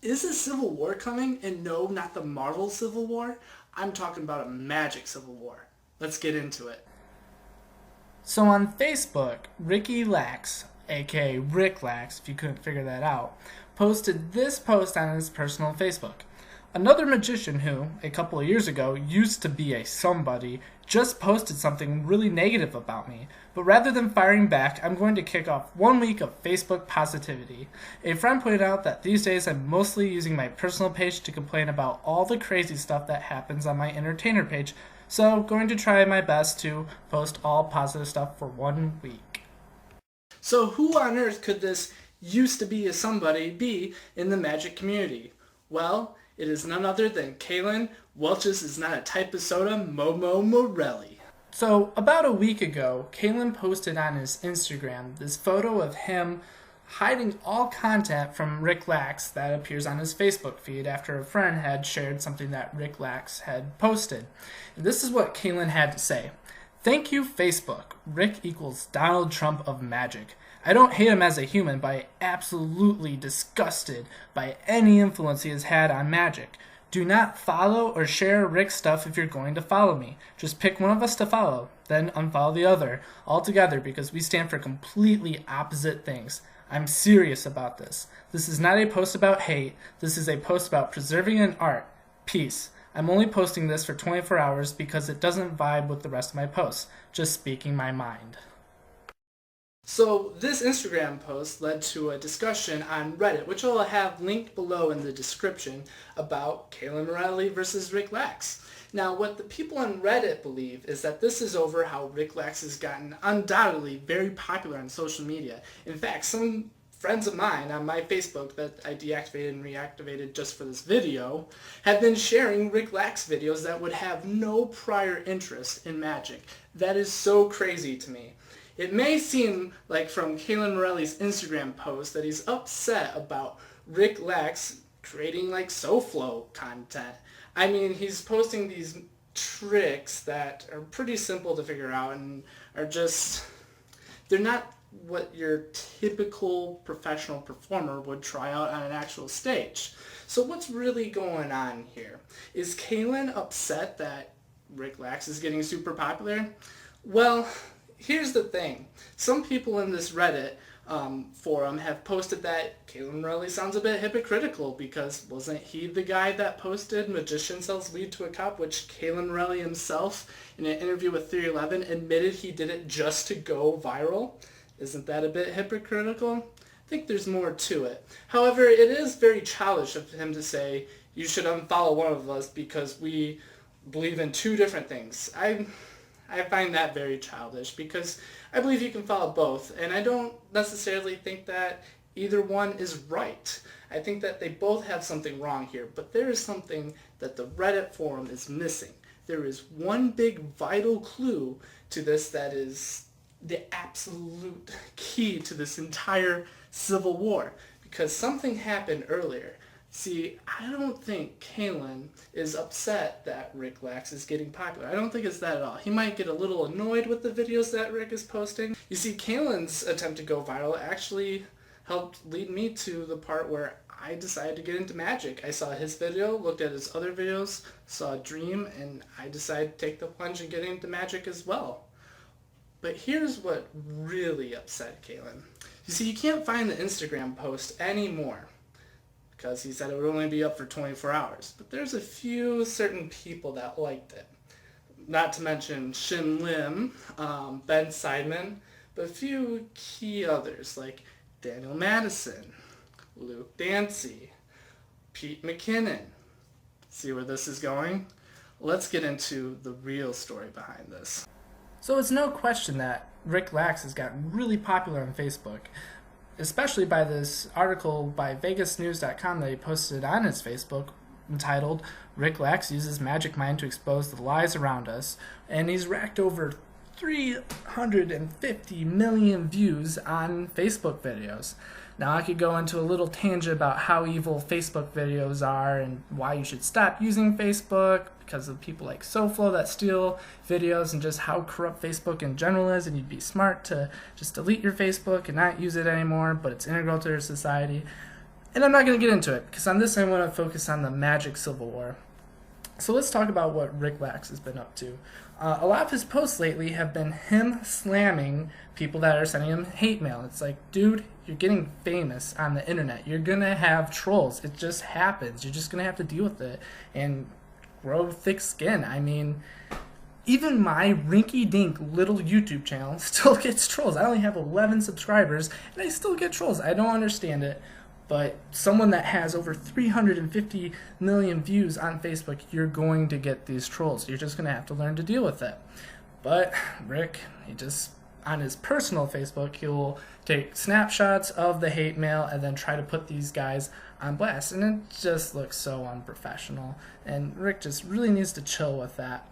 Is a civil war coming? And no, not the Marvel Civil War. I'm talking about a magic civil war. Let's get into it. So on Facebook, Ricky Lax, aka Rick Lax, if you couldn't figure that out, posted this post on his personal Facebook. Another magician who, a couple of years ago, used to be a somebody, just posted something really negative about me. But rather than firing back, I'm going to kick off 1 week of Facebook positivity. A friend pointed out that these days I'm mostly using my personal page to complain about all the crazy stuff that happens on my entertainer page, so going to try my best to post all positive stuff for 1 week. So who on earth could this used to be a somebody be in the magic community? Well, it is none other than Calen Welch's is not a type of soda, Momo Morelli. So about a week ago, Calen posted on his Instagram this photo of him hiding all content from Rick Lax that appears on his Facebook feed after a friend had shared something that Rick Lax had posted. And this is what Calen had to say. "Thank you, Facebook. Rick equals Donald Trump of magic. I don't hate him as a human, but I absolutely disgusted by any influence he has had on magic. Do not follow or share Rick's stuff if you're going to follow me. Just pick one of us to follow, then unfollow the other altogether because we stand for completely opposite things. I'm serious about this. This is not a post about hate. This is a post about preserving an art. Peace. I'm only posting this for 24 hours because it doesn't vibe with the rest of my posts. Just speaking my mind." So this Instagram post led to a discussion on Reddit, which I'll have linked below in the description, about Calen Morelli versus Rick Lax. Now, what the people on Reddit believe is that this is over how Rick Lax has gotten undoubtedly very popular on social media. In fact, some friends of mine on my Facebook that I deactivated and reactivated just for this video have been sharing Rick Lax videos that would have no prior interest in magic. That is so crazy to me. It may seem like from Calen Morelli's Instagram post that he's upset about Rick Lax creating like SoFlo content. I mean, he's posting these tricks that are pretty simple to figure out and are just, they're not what your typical professional performer would try out on an actual stage. So what's really going on here? Is Calen upset that Rick Lax is getting super popular? Well, here's the thing. Some people in this Reddit forum have posted that Calen Morelli sounds a bit hypocritical because wasn't he the guy that posted Magician Sells Lead to a Cop, which Calen Morelli himself, in an interview with 311, admitted he did it just to go viral? Isn't that a bit hypocritical? I think there's more to it. However, it is very childish of him to say, you should unfollow one of us because we believe in two different things. I find that very childish because I believe you can follow both, and I don't necessarily think that either one is right. I think that they both have something wrong here, but there is something that the Reddit forum is missing. There is one big vital clue to this that is the absolute key to this entire civil war, because something happened earlier. See, I don't think Calen is upset that Rick Lax is getting popular. I don't think it's that at all. He might get a little annoyed with the videos that Rick is posting. You see, Calen's attempt to go viral actually helped lead me to the part where I decided to get into magic. I saw his video, looked at his other videos, saw a dream, and I decided to take the plunge and get into magic as well. But here's what really upset Calen. You see, you can't find the Instagram post anymore, because he said it would only be up for 24 hours. But there's a few certain people that liked it. Not to mention Shin Lim, Ben Seidman, but a few key others like Daniel Madison, Luke Dancy, Pete McKinnon. See where this is going? Let's get into the real story behind this. So it's no question that Rick Lax has gotten really popular on Facebook, especially by this article by VegasNews.com that he posted on his Facebook entitled "Rick Lax Uses Magic Mind to Expose the Lies Around Us," and he's racked over 350 million views on Facebook videos. Now I could go into a little tangent about how evil Facebook videos are and why you should stop using Facebook because of people like SoFlo that steal videos, and just how corrupt Facebook in general is, and you'd be smart to just delete your Facebook and not use it anymore, but it's integral to your society. And I'm not going to get into it, because on this I want to focus on the Magic Civil War. So let's talk about what Rick Lax has been up to. A lot of his posts lately have been him slamming people that are sending him hate mail. It's like, dude, you're getting famous on the internet. You're going to have trolls. It just happens. You're just going to have to deal with it and grow thick skin. I mean, even my rinky-dink little YouTube channel still gets trolls. I only have 11 subscribers, and I still get trolls. I don't understand it. But someone that has over 350 million views on Facebook, you're going to get these trolls. You're just going to have to learn to deal with it. But Rick, he just, on his personal Facebook, he will take snapshots of the hate mail and then try to put these guys on blast. And it just looks so unprofessional. And Rick just really needs to chill with that.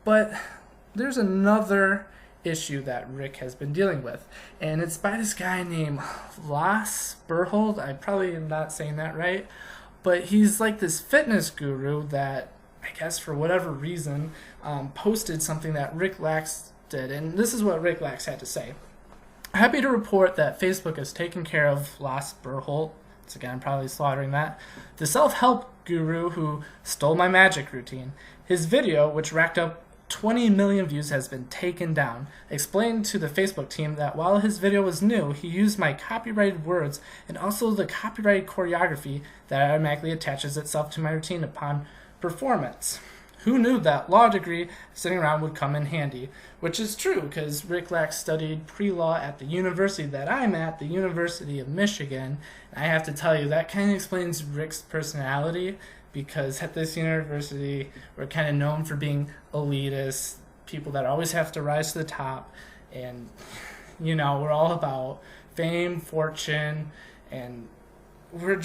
But there's another issue that Rick has been dealing with, and it's by this guy named Las Berhold. I probably am not saying that right, but he's like this fitness guru that, I guess for whatever reason, posted something that Rick Lax did, and this is what Rick Lax had to say. Happy to report that Facebook has taken care of Las Berhold. Once again, I'm probably slaughtering that. The self-help guru who stole my magic routine. His video, which racked up 20 million views, has been taken down. Explained to the Facebook team that while his video was new, he used my copyrighted words and also the copyrighted choreography that automatically attaches itself to my routine upon performance. Who knew that law degree sitting around would come in handy? Which is true, because Rick Lax studied pre-law at the university that I'm at, the University of Michigan. And I have to tell you, that kind of explains Rick's personality, because at this university, we're kind of known for being elitist, people that always have to rise to the top, and, you know, we're all about fame, fortune, and we're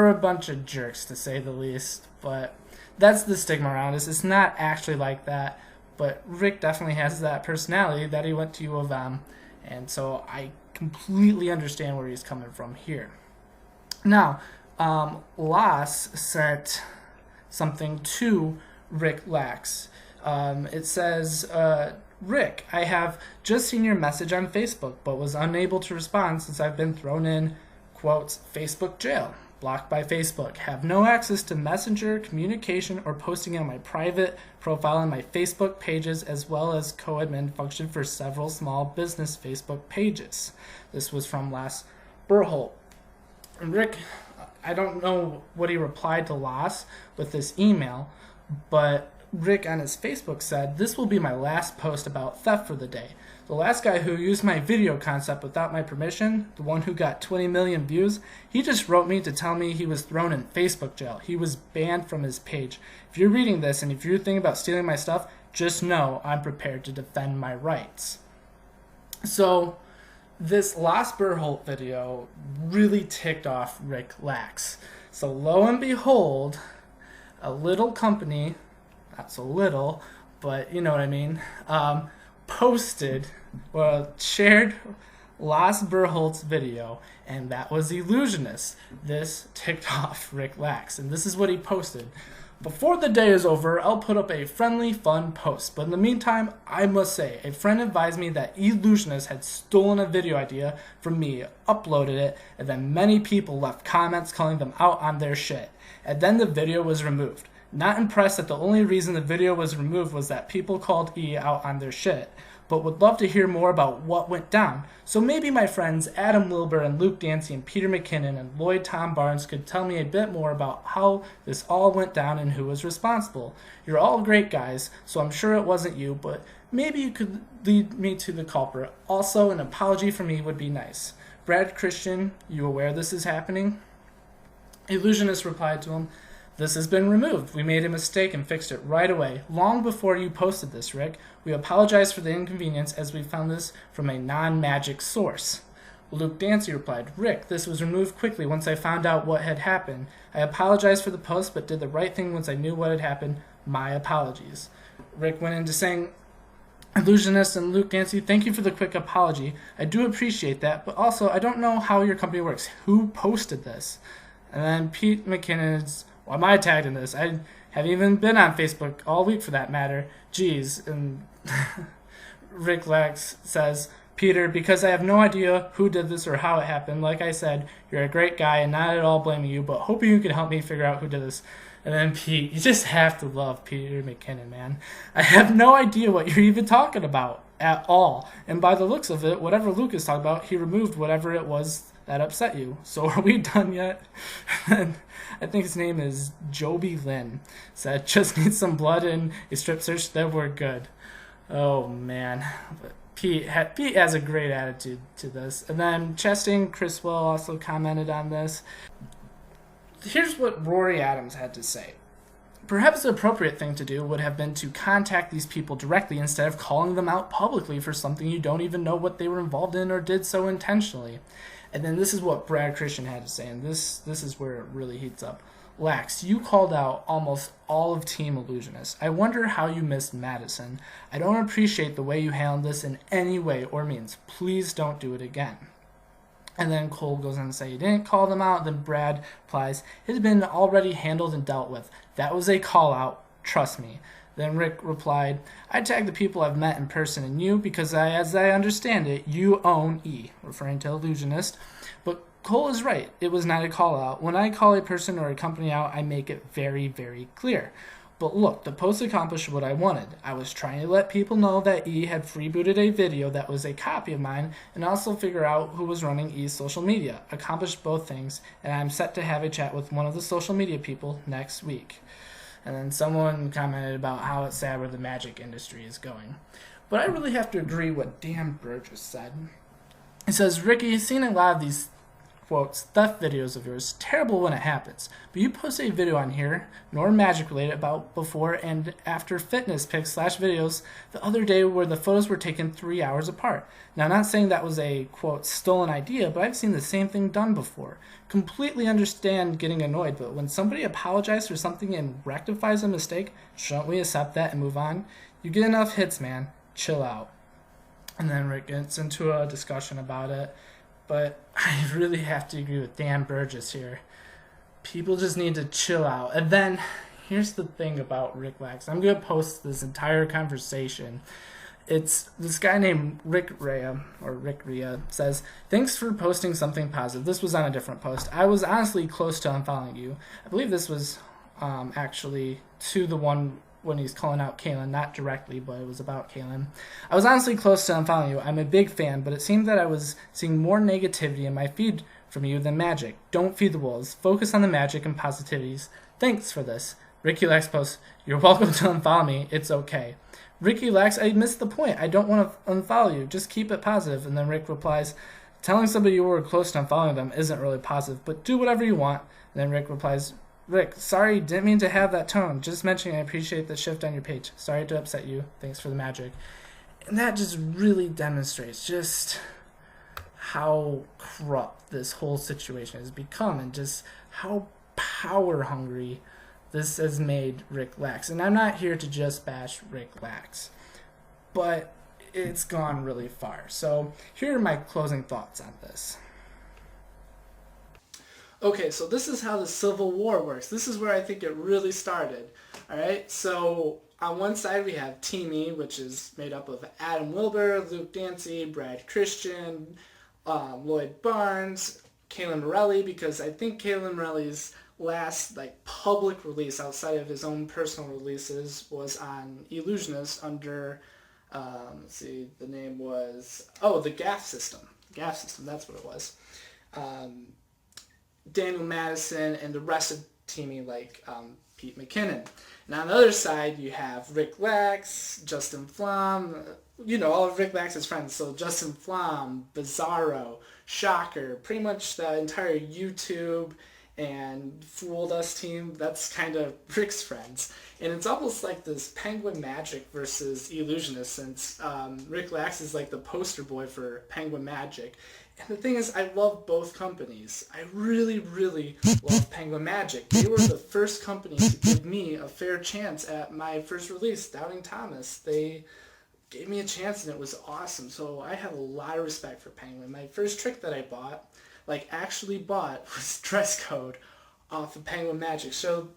a bunch of jerks, to say the least, but that's the stigma around us. It's not actually like that, but Rick definitely has that personality that he went to U of M, and so I completely understand where he's coming from here. Now, Las sent something to Rick Lax. It says, Rick, I have just seen your message on Facebook, but was unable to respond since I've been thrown in, quotes, Facebook jail, blocked by Facebook, have no access to messenger, communication, or posting on my private profile on my Facebook pages, as well as co-admin function for several small business Facebook pages. This was from Las Berhold. And Rick, I don't know what he replied to Las with this email, but Rick on his Facebook said, this will be my last post about theft for the day. The last guy who used my video concept without my permission, the one who got 20 million views, he just wrote me to tell me he was thrown in Facebook jail. He was banned from his page. If you're reading this and if you're thinking about stealing my stuff, just know I'm prepared to defend my rights. So this Las Berhold video really ticked off Rick Lax. So lo and behold, a little company, not so little, but you know what I mean, shared Las Berhold's video, and that was Ellusionist. This ticked off Rick Lax, and this is what he posted. Before the day is over, I'll put up a friendly, fun post. But in the meantime, I must say, a friend advised me that Ellusionist had stolen a video idea from me, uploaded it, and then many people left comments calling them out on their shit. And then the video was removed. Not impressed that the only reason the video was removed was that people called E out on their shit, but would love to hear more about what went down. So maybe my friends Adam Wilbur and Luke Dancy and Peter McKinnon and Lloyd Tom Barnes could tell me a bit more about how this all went down and who was responsible. You're all great guys, so I'm sure it wasn't you, but maybe you could lead me to the culprit. Also, an apology from me would be nice. Brad Christian, you aware this is happening? Ellusionist replied to him, this has been removed. We made a mistake and fixed it right away, long before you posted this, Rick. We apologize for the inconvenience as we found this from a non-magic source. Luke Dancy replied, Rick, this was removed quickly once I found out what had happened. I apologize for the post, but did the right thing once I knew what had happened. My apologies. Rick went into saying, Ellusionist and Luke Dancy, thank you for the quick apology. I do appreciate that, but also I don't know how your company works. Who posted this? And then Pete McKinnon's, why am I tagged in this? I haven't even been on Facebook all week for that matter. Jeez. And Rick Lax says, Peter, because I have no idea who did this or how it happened. Like I said, you're a great guy and not at all blaming you, but hoping you can help me figure out who did this. And then Pete, you just have to love Peter McKinnon, man. I have no idea what you're even talking about at all. And by the looks of it, whatever Luke is talking about, he removed whatever it was that upset you. So are we done yet? And I think his name is Joby Lynn. Said, just need some blood and a strip search, then we're good. Oh, man. But Pete has a great attitude to this. And then Chastain Criswell also commented on this. Here's what Rory Adams had to say. Perhaps the appropriate thing to do would have been to contact these people directly instead of calling them out publicly for something you don't even know what they were involved in or did so intentionally. And then this is what Brad Christian had to say, and this is where it really heats up. Lax, you called out almost all of Team Ellusionist. I wonder how you missed Madison. I don't appreciate the way you handled this in any way or means. Please don't do it again. And then Cole goes on to say, you didn't call them out. Then Brad replies, it had been already handled and dealt with. That was a call out. Trust me. Then Rick replied, I tagged the people I've met in person and you because as I understand it, you own E, referring to Ellusionist. But Cole is right. It was not a call out. When I call a person or a company out, I make it very, very clear. But look, the post accomplished what I wanted. I was trying to let people know that E had freebooted a video that was a copy of mine and also figure out who was running E's social media. Accomplished both things, and I'm set to have a chat with one of the social media people next week. And then someone commented about how it's sad where the magic industry is going. But I really have to agree what Dan Burgess said. He says, Ricky, you've seen a lot of these quotes, theft videos of yours, terrible when it happens. But you post a video on here, nor magic related, about before and after fitness pics / videos the other day where the photos were taken 3 hours apart. Now, I'm not saying that was a, quote, stolen idea, but I've seen the same thing done before. Completely understand getting annoyed, but when somebody apologizes for something and rectifies a mistake, shouldn't we accept that and move on? You get enough hits, man. Chill out. And then Rick gets into a discussion about it. But I really have to agree with Dan Burgess here. People just need to chill out. And then, here's the thing about Rick Lax. I'm going to post this entire conversation. It's this guy named Rick Rea says, thanks for posting something positive. This was on a different post. I was honestly close to unfollowing you. I believe this was actually to the one when he's calling out Calen, not directly, but it was about Calen. I was honestly close to unfollowing you. I'm a big fan, but it seemed that I was seeing more negativity in my feed from you than magic. Don't feed the wolves. Focus on the magic and positivities. Thanks for this. Ricky Lax posts, you're welcome to unfollow me. It's okay. Ricky Lax, I missed the point. I don't want to unfollow you. Just keep it positive. And then Rick replies, telling somebody you were close to unfollowing them isn't really positive, but do whatever you want. And then Rick replies, Rick, sorry, didn't mean to have that tone. Just mentioning I appreciate the shift on your page. Sorry to upset you. Thanks for the magic. And that just really demonstrates just how corrupt this whole situation has become and just how power hungry this has made Rick Lax. And I'm not here to just bash Rick Lax, but it's gone really far. So here are my closing thoughts on this. Okay, so this is how the Civil War works. This is where I think it really started. All right, so on one side we have Team E, which is made up of Adam Wilbur, Luke Dancy, Brad Christian, Lloyd Barnes, Calen Morelli, because I think Calen Morelli's last public release outside of his own personal releases was on Ellusionist under, let's see, the name was, the GAF system. GAF system, that's what it was. Daniel Madison and the rest of teaming Pete McKinnon. And on the other side, you have Rick Lax, Justin Flom, all of Rick Lax's friends. So Justin Flom, Bizarro, Shocker, pretty much the entire YouTube and Fooled Us team, that's kind of Rick's friends. And it's almost like this Penguin Magic versus Ellusionist, since Rick Lax is like the poster boy for Penguin Magic. And the thing is, I love both companies. I really, really love Penguin Magic. They were the first company to give me a fair chance at my first release, Doubting Thomas. They gave me a chance and it was awesome. So I have a lot of respect for Penguin. My first trick that I bought, actually bought, was Dress Code off of Penguin Magic. So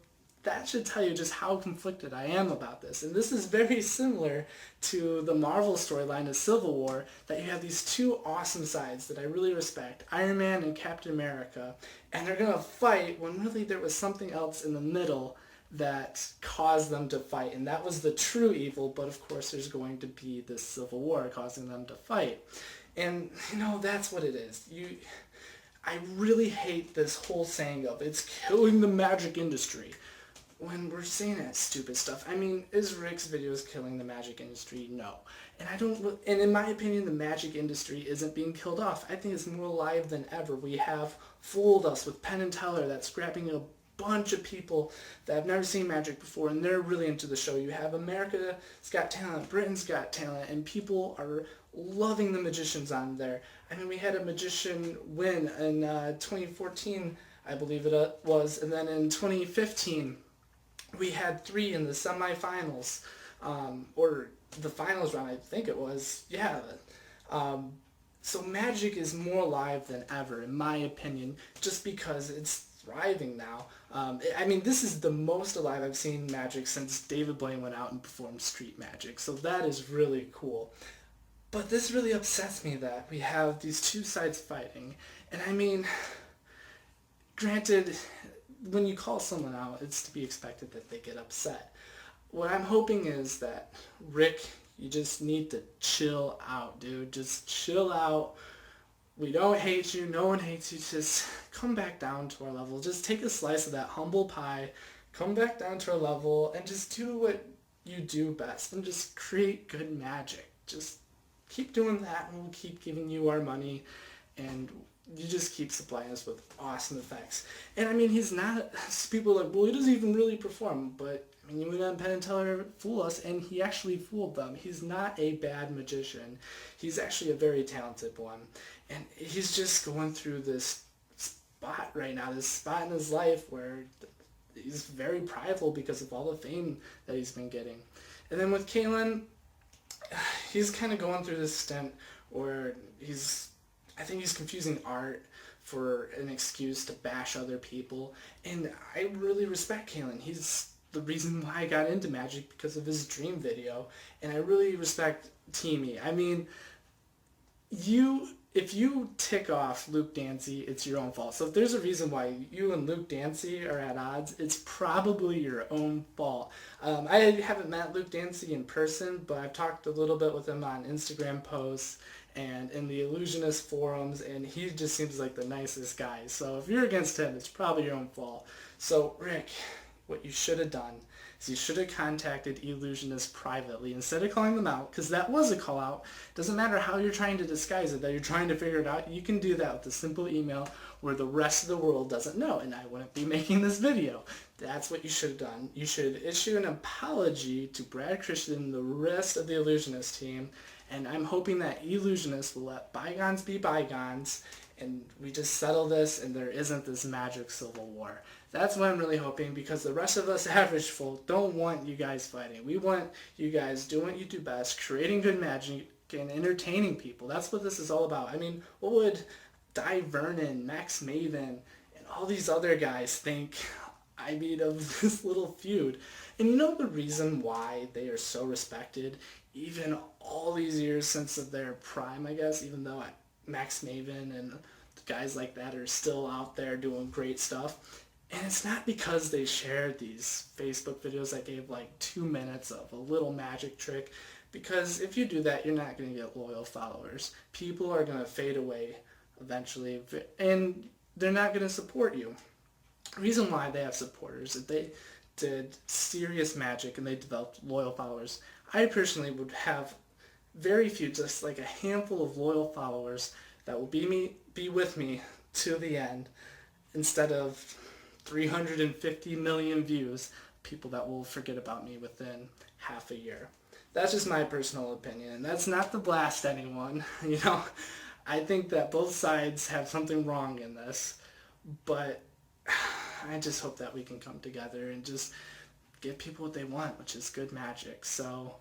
that should tell you just how conflicted I am about this. And this is very similar to the Marvel storyline of Civil War, that you have these two awesome sides that I really respect, Iron Man and Captain America, and they're going to fight when really there was something else in the middle that caused them to fight, and that was the true evil. But of course there's going to be this civil war causing them to fight, and that's what it is. I really hate this whole saying of it's killing the magic industry when we're saying that stupid stuff. I mean, is Rick's videos killing the magic industry? No. And in my opinion, the magic industry isn't being killed off. I think it's more alive than ever. We have fooled us with Penn and Teller that's grabbing a bunch of people that have never seen magic before, and they're really into the show. You have America's Got Talent, Britain's Got Talent, and people are loving the magicians on there. I mean, we had a magician win in 2014, I believe it was, and then in 2015, we had 3 in the semifinals, or the finals round, I think it was. Yeah. So magic is more alive than ever, in my opinion, just because it's thriving now. I mean, this is the most alive I've seen magic since David Blaine went out and performed street magic, so that is really cool. But this really upsets me that we have these two sides fighting. And I mean, granted, when you call someone out, it's to be expected that they get upset. What I'm hoping is that, Rick, you just need to chill out, dude. Just chill out. We don't hate you. No one hates you. Just come back down to our level. Just take a slice of that humble pie. Come back down to our level and just do what you do best. And just create good magic. Just keep doing that, and we'll keep giving you our money. And you just keep supplying us with awesome effects. And I mean, he's not, people are like, well, he doesn't even really perform. But I mean, you went on Penn and Teller fool us, and he actually fooled them. He's not a bad magician. He's actually a very talented one. And he's just going through this spot right now, this spot in his life where he's very prideful because of all the fame that he's been getting. And then with Calen, he's kind of going through this stint where I think he's confusing art for an excuse to bash other people. And I really respect Calen. He's the reason why I got into magic, because of his dream video. And I really respect Teamy. I mean, if you tick off Luke Dancy, it's your own fault. So if there's a reason why you and Luke Dancy are at odds, it's probably your own fault. I haven't met Luke Dancy in person, but I've talked a little bit with him on Instagram posts and in the Ellusionist forums, and he just seems like the nicest guy. So if you're against him, it's probably your own fault. So Rick, what you should have done is you should have contacted Ellusionist privately instead of calling them out, because that was a call out. Doesn't matter how you're trying to disguise it, that you're trying to figure it out. You can do that with a simple email where the rest of the world doesn't know, and I wouldn't be making this video. That's what you should have done. You should issue an apology to Brad Christian and the rest of the Ellusionist team, and I'm hoping that Ellusionist will let bygones be bygones, and we just settle this and there isn't this magic civil war. That's what I'm really hoping, because the rest of us average folk don't want you guys fighting. We want you guys doing what you do best, creating good magic and entertaining people. That's what this is all about. I mean, what would Di Vernon, Max Maven, and all these other guys think, I mean, of this little feud? And you know the reason why they are so respected, even all these years since their prime, I guess, even though Max Maven and guys like that are still out there doing great stuff? And it's not because they shared these Facebook videos that gave like 2 minutes of a little magic trick, because if you do that, you're not going to get loyal followers. People are going to fade away eventually, and they're not going to support you. The reason why they have supporters is they did serious magic and they developed loyal followers. I personally would have very few, just like a handful of loyal followers that will be with me to the end, instead of 350 million views, people that will forget about me within half a year. That's just my personal opinion, and that's not to blast anyone. I think that both sides have something wrong in this, but I just hope that we can come together and just give people what they want, which is good magic. So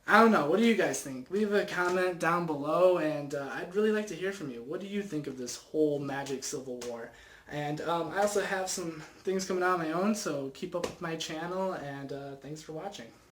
I don't know. What do you guys think? Leave a comment down below, and I'd really like to hear from you. What do you think of this whole magic civil war? And I also have some things coming out on my own, so keep up with my channel, and thanks for watching.